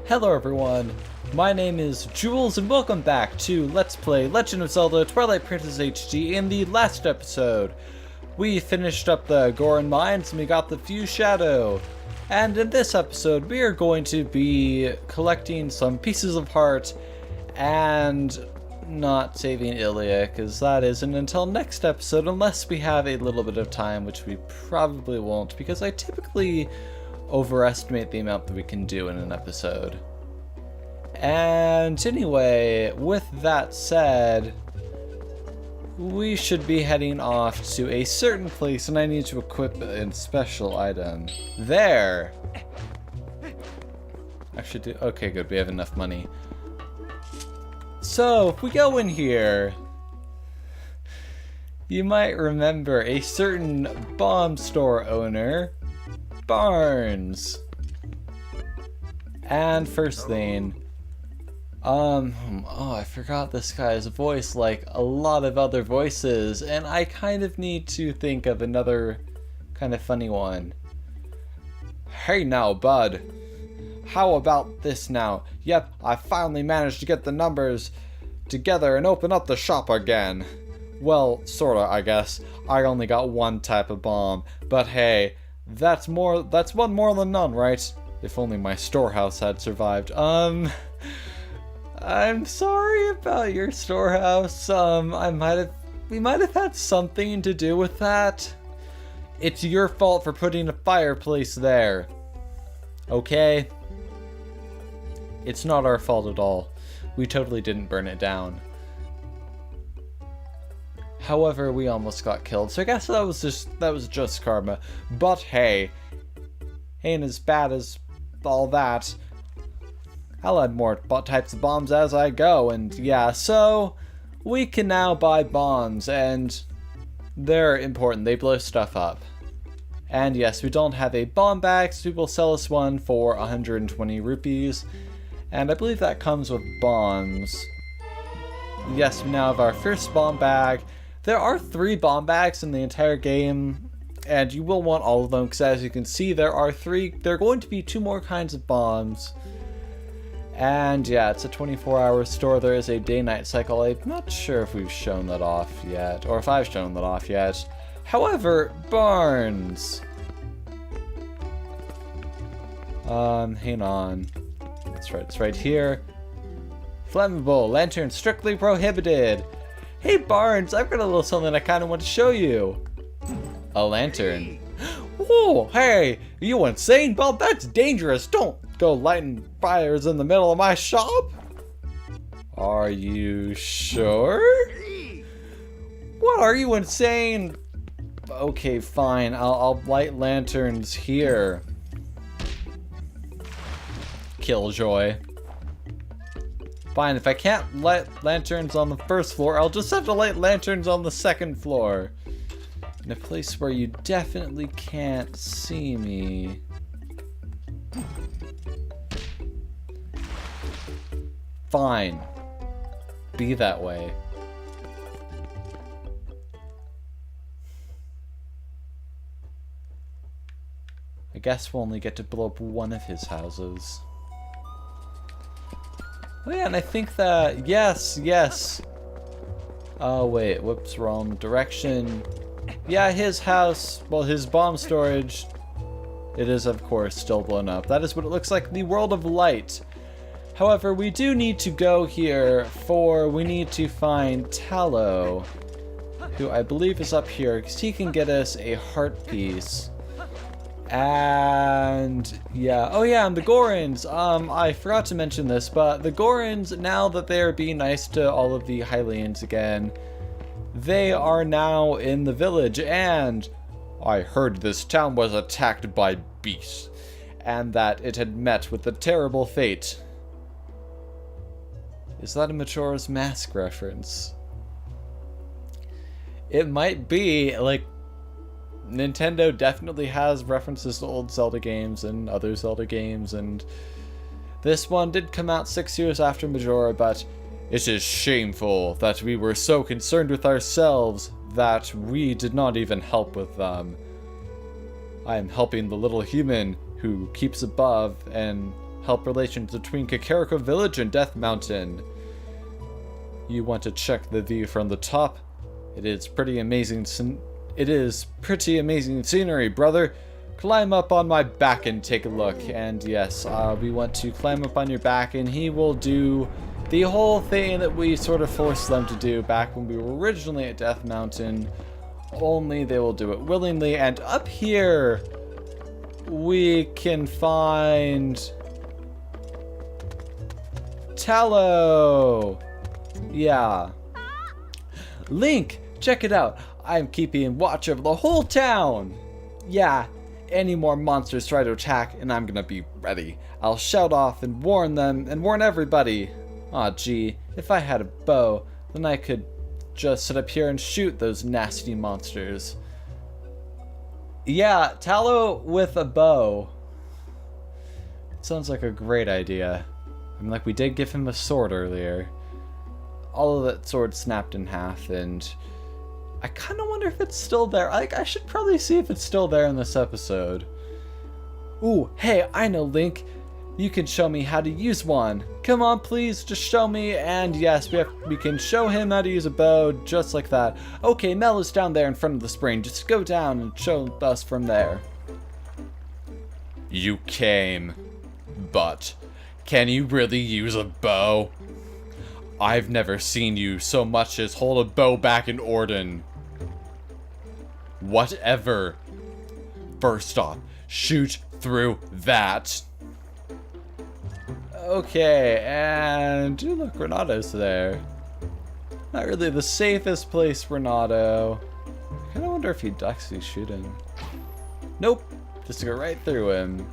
Hello everyone, my name is Jules and welcome back to Let's Play Legend of Zelda Twilight Princess HD. In the last episode, we finished up the Goron Mines and we got the Fuse Shadow. And in this episode, we are going to be collecting some pieces of heart and not saving Ilia, because that isn't until next episode unless we have a little bit of time, which we probably won't, because I typically overestimate the amount that we can do in an episode. And anyway, with that said, we should be heading off to a certain place, and I need to equip a special item. There! Actually, okay, good, we have enough money. So, if we go in here, you might remember a certain bomb store owner, Barnes. And first thing, oh, I forgot this guy's voice like a lot of other voices, and I kind of need to think of another kind of funny one. Hey now, bud. How about this now? Yep, I finally managed to get the numbers together and open up the shop again. Well, sorta, I guess. I only got one type of bomb, but hey, that's one more than none, right? If only my storehouse had survived. I'm sorry about your storehouse. We might have had something to do with that. It's your fault for putting a fireplace there. Okay? It's not our fault at all. We totally didn't burn it down. However, we almost got killed, so I guess that was just karma. But hey, ain't as bad as all that. I'll add more types of bombs as I go, and yeah, so we can now buy bombs, and they're important. They blow stuff up. And yes, we don't have a bomb bag, so people sell us one for 120 rupees. And I believe that comes with bombs. Yes, we now have our first bomb bag. There are 3 bomb bags in the entire game, and you will want all of them, because as you can see, there are going to be 2 more kinds of bombs. And yeah, it's a 24-hour store. There is a day-night cycle. I'm not sure if we've shown that off yet, or if I've shown that off yet. However, Barnes. Hang on. That's right, it's right here. Flammable, lantern strictly prohibited. Hey Barnes, I've got a little something I kind of want to show you. A lantern. Whoa, hey, you insane, Bob? That's dangerous. Don't go lighting fires in the middle of my shop. Are you sure? What, are you insane? Okay, fine, I'll light lanterns here. Killjoy. Fine, if I can't light lanterns on the first floor, I'll just have to light lanterns on the second floor. In a place where you definitely can't see me. Fine. Be that way. I guess we'll only get to blow up one of his houses. Oh yeah, and I think that, yes. Oh wait, whoops, wrong direction. Yeah, his house, well, his bomb storage, it is of course still blown up. That is what it looks like in the world of light. However, we do need to go here we need to find Talo, who I believe is up here, because he can get us a heart piece. And yeah, oh yeah, and the Gorons, I forgot to mention this, but the Gorons, now that they are being nice to all of the Hylians again, they are now in the village, and I heard this town was attacked by beasts, and that it had met with a terrible fate. Is that a Majora's Mask reference? It might be, like, Nintendo definitely has references to old Zelda games and other Zelda games, and this one did come out 6 years after Majora, but it is shameful that we were so concerned with ourselves that we did not even help with them. I am helping the little human who keeps above and help relations between Kakariko Village and Death Mountain. You want to check the view from the top? It is pretty amazing scenery, brother. Climb up on my back and take a look. And yes, we want to climb up on your back, and he will do the whole thing that we sort of forced them to do back when we were originally at Death Mountain. Only they will do it willingly. And up here, we can find Talo. Yeah. Link, check it out. I'm keeping watch over the whole town. Yeah, any more monsters try to attack, and I'm gonna be ready. I'll shout off and warn them and warn everybody. Aw, gee, if I had a bow, then I could just sit up here and shoot those nasty monsters. Yeah, Talo with a bow. Sounds like a great idea. I mean, like, we did give him a sword earlier. All of that sword snapped in half, and I kind of wonder if it's still there. Like, I should probably see if it's still there in this episode. Ooh, hey, I know, Link. You can show me how to use one. Come on, please, just show me. And yes, we can show him how to use a bow, just like that. Okay, Mel is down there in front of the spring. Just go down and show us from there. You came, but can you really use a bow? I've never seen you so much as hold a bow back in Orden. Whatever. First off, shoot through that. Okay, and look, Renato's there. Not really the safest place, Renato. I kind of wonder if he'd actually shoot him. Nope, just to go right through him.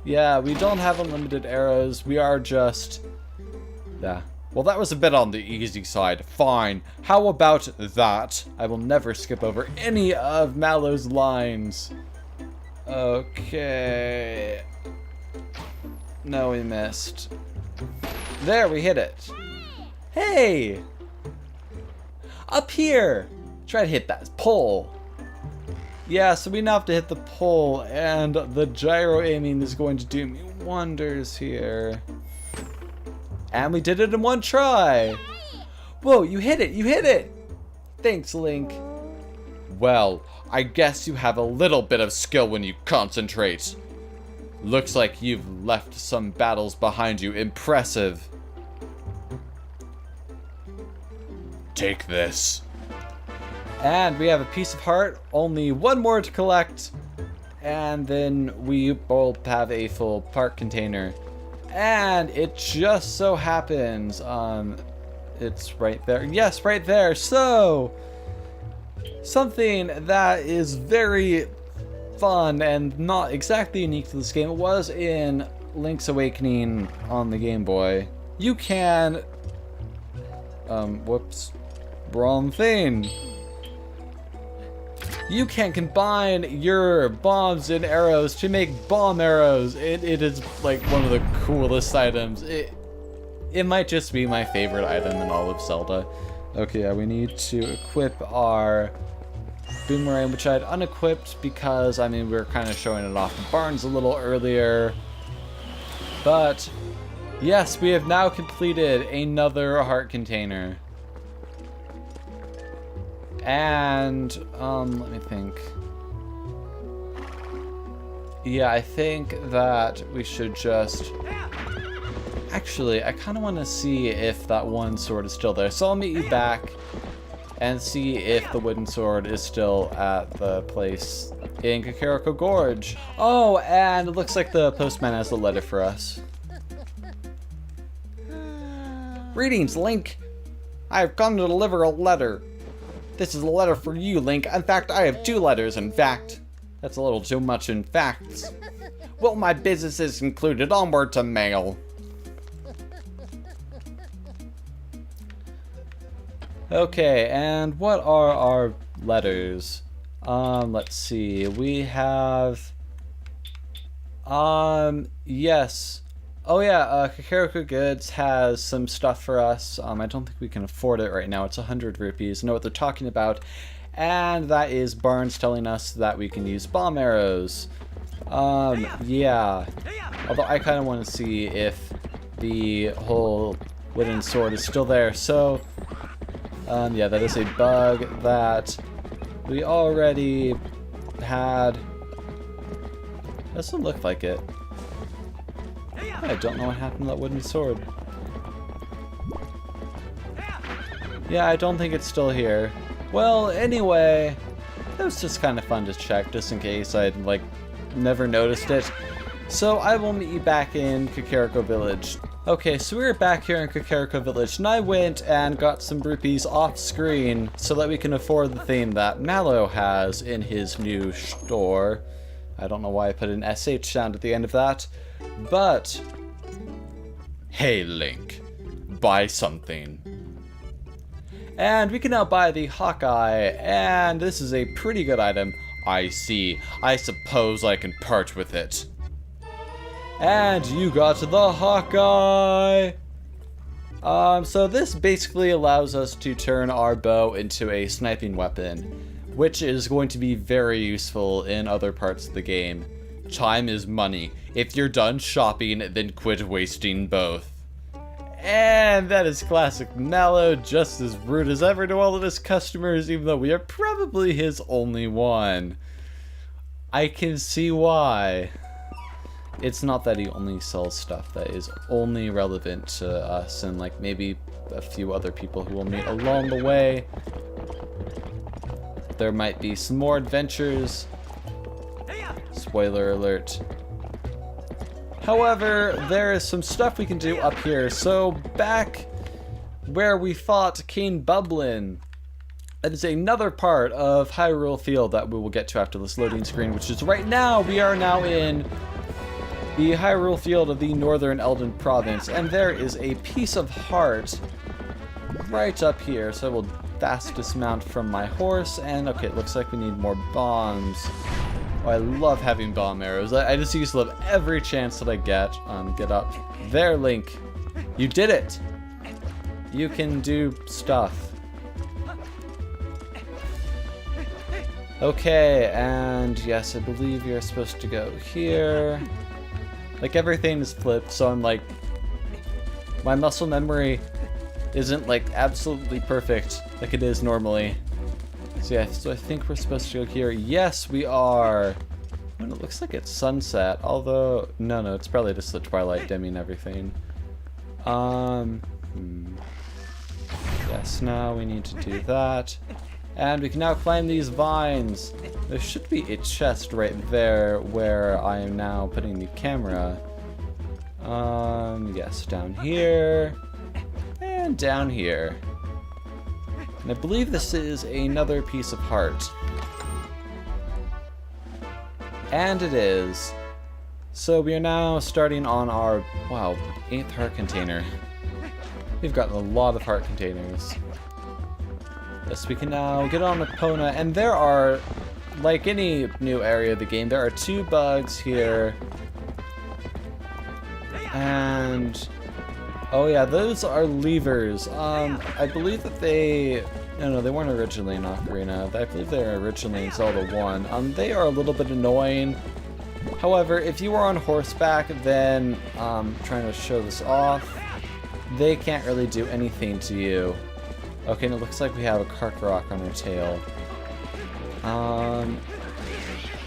Yeah, we don't have unlimited arrows. We are just... yeah. Well, that was a bit on the easy side. Fine. How about that? I will never skip over any of Malo's lines. Okay. No, we missed. There, we hit it. Hey! Up here! Try to hit that pole. Yeah, so we now have to hit the pole, and the gyro aiming is going to do me wonders here. And we did it in one try! Whoa, you hit it! You hit it! Thanks, Link. Well, I guess you have a little bit of skill when you concentrate. Looks like you've left some battles behind you. Impressive. Take this. And we have a piece of heart. Only one more to collect. And then we both have a full part container. And it just so happens, it's right there. Yes, right there. So, something that is very fun and not exactly unique to this game. It was in Link's Awakening on the Game Boy. You can, whoops, wrong thing. You can combine your bombs and arrows to make bomb arrows. It is like one of the coolest items. It might just be my favorite item in all of Zelda. Okay, yeah, we need to equip our boomerang, which I had unequipped because, I mean, we were kind of showing it off in Barnes a little earlier. But, yes, we have now completed another heart container. And, let me think. Yeah, I think that we should just... Actually, I kind of want to see if that one sword is still there. So I'll meet you back and see if the wooden sword is still at the place in Kakariko Gorge. Oh, and it looks like the postman has a letter for us. Greetings, Link. I have come to deliver a letter. This is a letter for you, Link. In fact, I have 2 letters, in fact. That's a little too much in facts. Well, my business is concluded. Onward to mail. Okay, and what are our letters? Let's see. We have... yes. Oh yeah, Kakariko Goods has some stuff for us. I don't think we can afford it right now. It's 100 rupees. I know what they're talking about. And that is Barnes telling us that we can use bomb arrows. Yeah. Although I kind of want to see if the whole wooden sword is still there. So, yeah, that is a bug that we already had. Doesn't look like it. I don't know what happened to that wooden sword. Yeah, I don't think it's still here. Well, anyway, it was just kind of fun to check, just in case I'd, like, never noticed it. So I will meet you back in Kakariko Village. Okay, so we're back here in Kakariko Village, and I went and got some rupees off screen so that we can afford the theme that Malo has in his new store. I don't know why I put an SH sound at the end of that, but hey Link, buy something. And we can now buy the Hawkeye, and this is a pretty good item. I see. I suppose I can part with it. And you got the Hawkeye! So this basically allows us to turn our bow into a sniping weapon, which is going to be very useful in other parts of the game. Time is money. If you're done shopping, then quit wasting both. And that is classic Malo, just as rude as ever to all of his customers, even though we are probably his only one. I can see why. It's not that he only sells stuff that is only relevant to us and like maybe a few other people who will meet along the way. There might be some more adventures. Spoiler alert. However, there is some stuff we can do up here. So back where we fought King Bublin, that is another part of Hyrule Field that we will get to after this loading screen, which is right now. We are now in the Hyrule Field of the Northern Elden Province, and there is a piece of heart right up here. So I will fast dismount from my horse, and okay, it looks like we need more bombs. Oh, I love having bomb arrows. I just use them every chance that I get. Get up. There, Link. You did it. You can do stuff. Okay, and yes, I believe you're supposed to go here. Like, everything is flipped, so I'm like... My muscle memory isn't, like, absolutely perfect like it is normally. So yeah, so I think we're supposed to go here. Yes, we are. And it looks like it's sunset, although no, it's probably just the Twilight dimming everything. Yes, now we need to do that. And we can now climb these vines. There should be a chest right there where I am now putting the camera. Yes, down here. And down here. And I believe this is another piece of heart. And it is. So we are now starting on our, wow, 8th heart container. We've gotten a lot of heart containers. Yes, we can now get on Epona, and there are, like any new area of the game, there are 2 bugs here. And... oh yeah, those are levers. I believe that they... No, they weren't originally in Ocarina. I believe they were originally in Zelda 1. They are a little bit annoying. However, if you are on horseback, then, trying to show this off, they can't really do anything to you. Okay, and it looks like we have a Kakariko on our tail.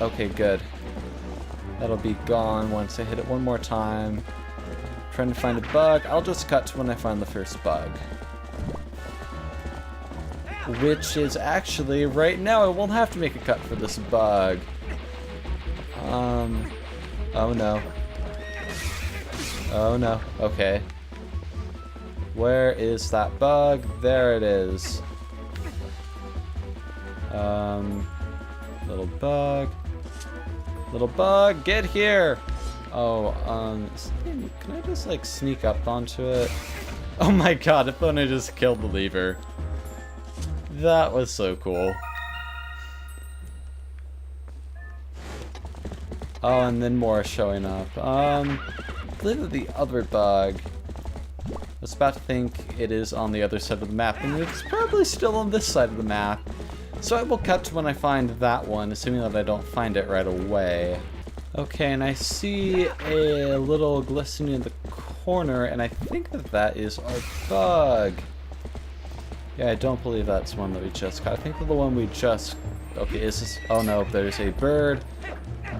Okay, good. That'll be gone once I hit it one more time. Trying to find a bug. I'll just cut to when I find the first bug. Which is actually, right now I won't have to make a cut for this bug. Oh no. Oh no, okay. Where is that bug? There it is. Little bug. Little bug, get here! Oh, can I just, like, sneak up onto it? Oh my god, if only I just killed the lever. That was so cool. Oh, and then more showing up. I believe that the other bug... I was about to think it is on the other side of the map, and it's probably still on this side of the map. So I will cut to when I find that one, assuming that I don't find it right away. Okay, and I see a little glistening in the corner, and I think that that is our bug. Yeah, I don't believe that's one that we just caught. I think that the one we just... Okay, is this... Oh no, there's a bird.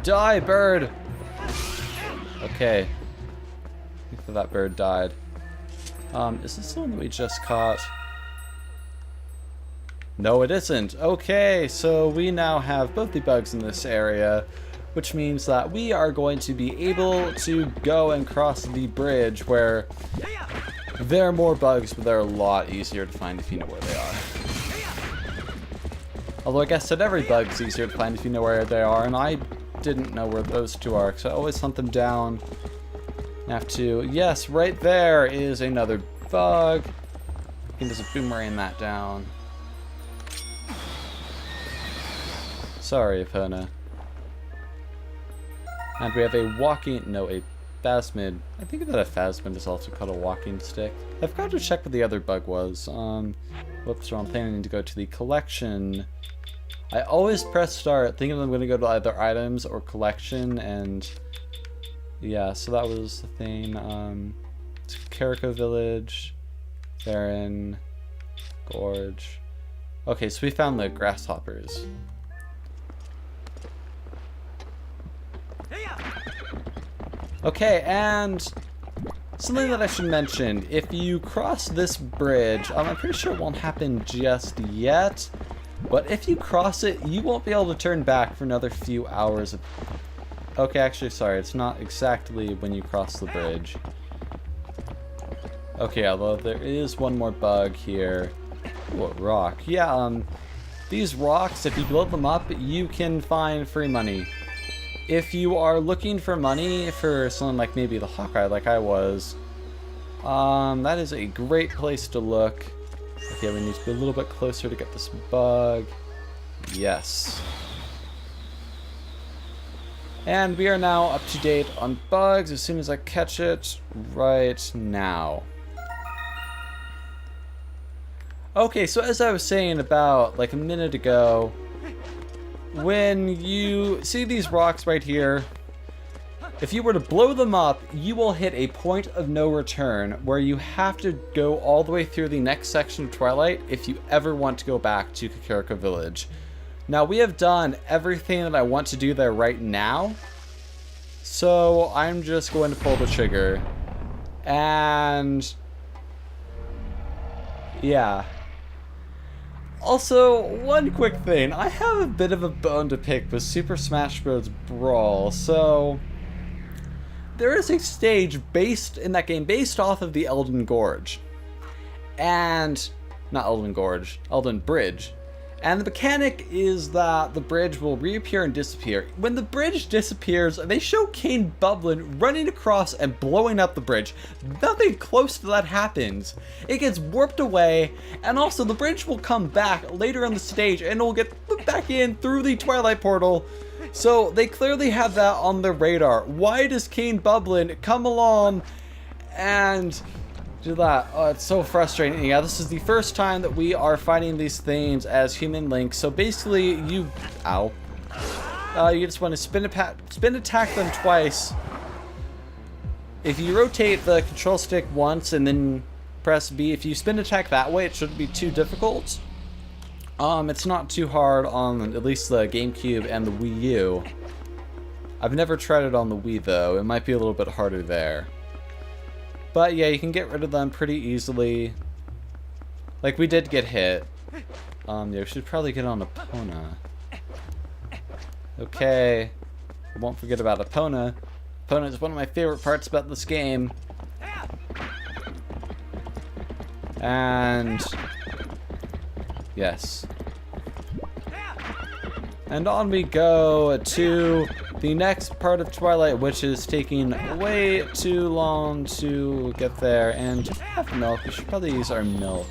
Die, bird! Okay. I think that that bird died. Is this the one that we just caught? No, it isn't. Okay, so we now have both the bugs in this area, which means that we are going to be able to go and cross the bridge where there are more bugs, but they're a lot easier to find if you know where they are. Although I guess that every bug's easier to find if you know where they are, and I didn't know where those two are, so I always hunt them down. I have to... Yes, right there is another bug. I can just boomerang that down. Sorry, Epona. And we have a walking... No, a phasmid. I think that a phasmid is also called a walking stick. I forgot to check what the other bug was. Whoops, so I'm planning to go to the collection. I always press start thinking I'm going to go to either items or collection, and... Yeah, so that was the thing. Kakariko Village, Baron, Gorge. Okay, so we found the grasshoppers. Okay, and something that I should mention, if you cross this bridge, I'm pretty sure it won't happen just yet, but if you cross it, you won't be able to turn back for another few hours. Okay, actually, sorry, it's not exactly when you cross the bridge. Okay, although there is one more bug here. What rock? Yeah, these rocks, if you build them up, you can find free money. If you are looking for money for something like maybe the Hawkeye, like I was, that is a great place to look. Okay, we need to be a little bit closer to get this bug. Yes. And we are now up to date on bugs as soon as I catch it right now. Okay, so as I was saying about like a minute ago, when you see these rocks right here, if you were to blow them up, you will hit a point of no return where you have to go all the way through the next section of Twilight if you ever want to go back to Kakariko Village. Now, we have done everything that I want to do there right now, so I'm just going to pull the trigger. And yeah. Also, one quick thing, I have a bit of a bone to pick with Super Smash Bros. Brawl. So there is a stage based in that game based off of the Elden Gorge. And not Elden Gorge, Elden Bridge. And the mechanic is that the bridge will reappear and disappear. When the bridge disappears, they show Cain Bublin running across and blowing up the bridge. Nothing close to that happens. It gets warped away, and also the bridge will come back later on the stage and it will get put back in through the Twilight portal. So they clearly have that on their radar. Why does Cain Bublin come along and do that? Oh, it's so frustrating. Yeah, this is the first time that we are fighting these things as human Link. So basically, you just want to spin attack them twice. If you rotate the control stick once and then press B, if you spin attack that way, it shouldn't be too difficult. It's not too hard on at least the GameCube and the Wii U. I've never tried it on the Wii though. It might be a little bit harder there. But yeah, you can get rid of them pretty easily. Like, we did get hit. Yeah, we should probably get on Epona. Okay. I won't forget about Epona. Epona is one of my favorite parts about this game. And yes. And on we go to the next part of Twilight, which is taking way too long to get there. And do we have milk? We should probably use our milk.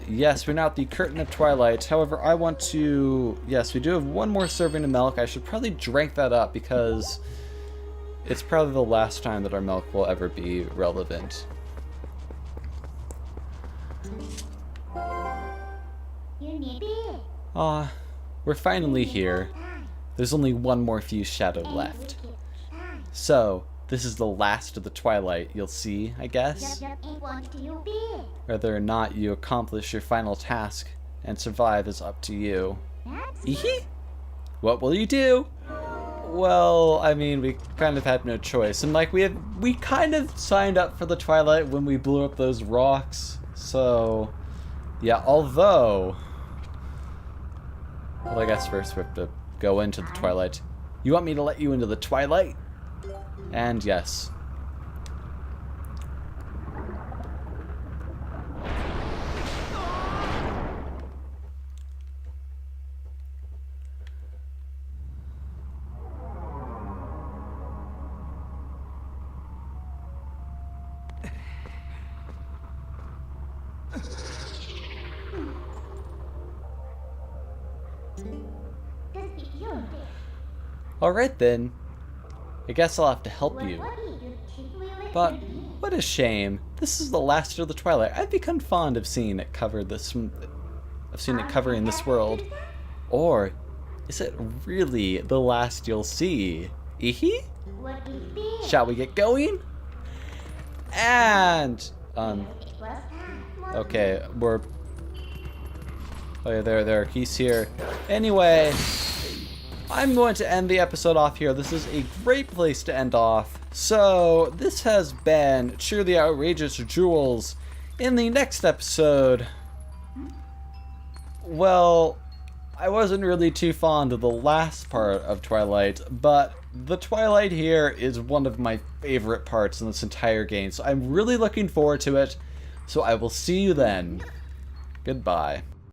Yes, we're now at the Curtain of Twilight. However, I want to... Yes, we do have one more serving of milk. I should probably drink that up because it's probably the last time that our milk will ever be relevant. Ah, we're finally here. There's only one more fuse shadow left. So, this is the last of the Twilight, you'll see, I guess. Whether or not you accomplish your final task and survive is up to you. Eehee! What will you do? Well, I mean, we kind of had no choice. And like, we kind of signed up for the Twilight when we blew up those rocks. So, yeah, although... Well, I guess first we have to go into the Twilight. You want me to let you into the Twilight? And yes. Alright then. I guess I'll have to help you. But what a shame. This is the last of the Twilight. I've become fond of seeing it covered this I've seen it covering this world. Or is it really the last you'll see? Eehee? Shall we get going? And okay, we're oh yeah, there, he's here. Anyway, I'm going to end the episode off here. This is a great place to end off. So, this has been Truly Outrageous Jewels. In the next episode, well, I wasn't really too fond of the last part of Twilight, but the Twilight here is one of my favorite parts in this entire game, so I'm really looking forward to it. So I will see you then. Goodbye.